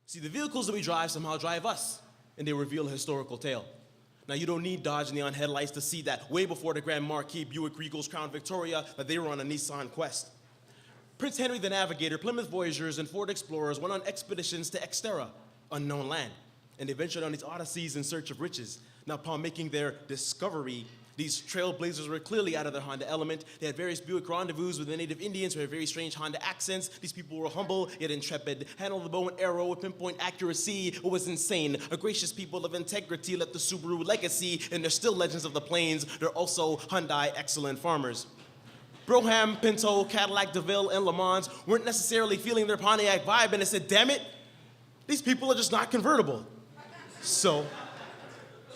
See, the vehicles that we drive somehow drive us, and they reveal a historical tale. Now, you don't need Dodge neon headlights to see that way before the Grand Marquis, Buick Regals, Crown Victoria, that they were on a Nissan Quest. Prince Henry the Navigator, Plymouth Voyagers, and Ford Explorers went on expeditions to Xterra, unknown land, and they ventured on these odysseys in search of riches. Now, upon making their discovery, these trailblazers were clearly out of their Honda element. They had various Buick rendezvous with the native Indians who had very strange Honda accents. These people were humble yet intrepid, handled the bow and arrow with pinpoint accuracy. It was insane. A gracious people of integrity left the Subaru legacy, and they're still legends of the plains. They're also Hyundai excellent farmers. Brougham, Pinto, Cadillac, DeVille, and Le Mans weren't necessarily feeling their Pontiac vibe, and they said, damn it, these people are just not convertible. So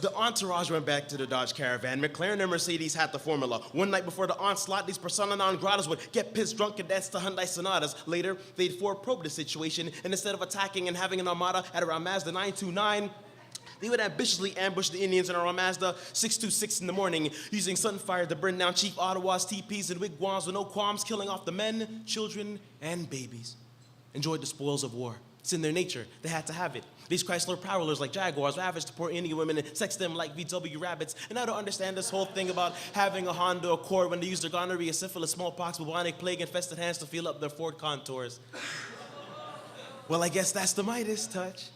the entourage went back to the Dodge Caravan. McLaren and Mercedes had the formula. One night before the onslaught, these persona non gratas would get pissed drunk and dance to Hyundai Sonatas. Later, they'd Ford probe the situation, and instead of attacking and having an armada at around Mazda 929, they would ambitiously ambush the Indians in around Mazda 626 in the morning, using sunfire to burn down Chief Ottawa's teepees and wigwams with no qualms, killing off the men, children, and babies. Enjoyed the spoils of war. It's in their nature. They had to have it. These Chrysler prowlers like Jaguars ravaged the poor Indian women and sexed them like VW rabbits. And I don't understand this whole thing about having a Honda Accord when they used their gonorrhea, syphilis, smallpox, bubonic plague, infested hands to feel up their Ford contours. Well, I guess that's the Midas touch.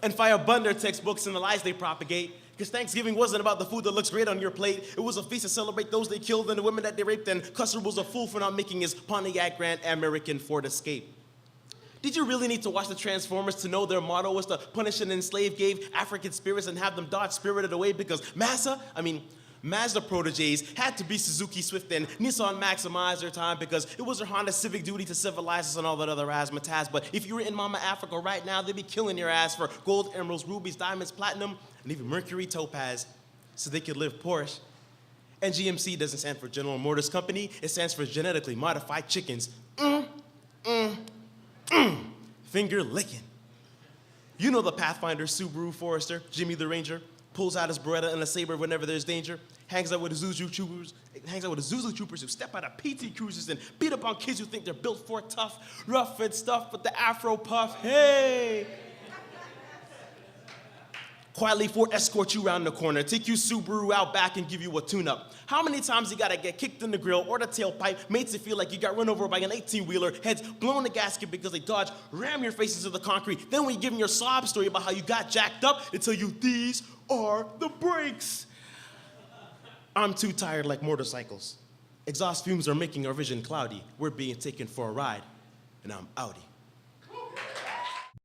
And firebund their textbooks and the lies they propagate. Because Thanksgiving wasn't about the food that looks great on your plate. It was a feast to celebrate those they killed and the women that they raped. And Custer was a fool for not making his Pontiac Grand American Ford Escape. Did you really need to watch the Transformers to know their motto was to punish and enslave gave African spirits and have them dodge spirited away because Mazda proteges had to be Suzuki Swift and Nissan maximized their time because it was their Honda civic duty to civilize us and all that other razzmatazz. But if you were in Mama Africa right now, they'd be killing your ass for gold, emeralds, rubies, diamonds, platinum, and even mercury topaz so they could live Porsche. And GMC doesn't stand for General Motors Company. It stands for Genetically Modified Chickens. Finger licking. You know the Pathfinder, Subaru Forester, Jimmy the Ranger, pulls out his Beretta and a saber whenever there's danger, hangs out with the Zuzu troopers who step out of PT Cruisers and beat up on kids who think they're built for tough, rough and stuff with the Afro puff. Hey! Quietly Ford escort you around the corner, take you Subaru out back and give you a tune-up. How many times you gotta get kicked in the grill or the tailpipe, made to feel like you got run over by an 18-wheeler, heads blown in the gasket because they dodge, ram your face into the concrete. Then when you give them your sob story about how you got jacked up, they tell you these are the brakes. I'm too tired like motorcycles. Exhaust fumes are making our vision cloudy. We're being taken for a ride, and I'm outie.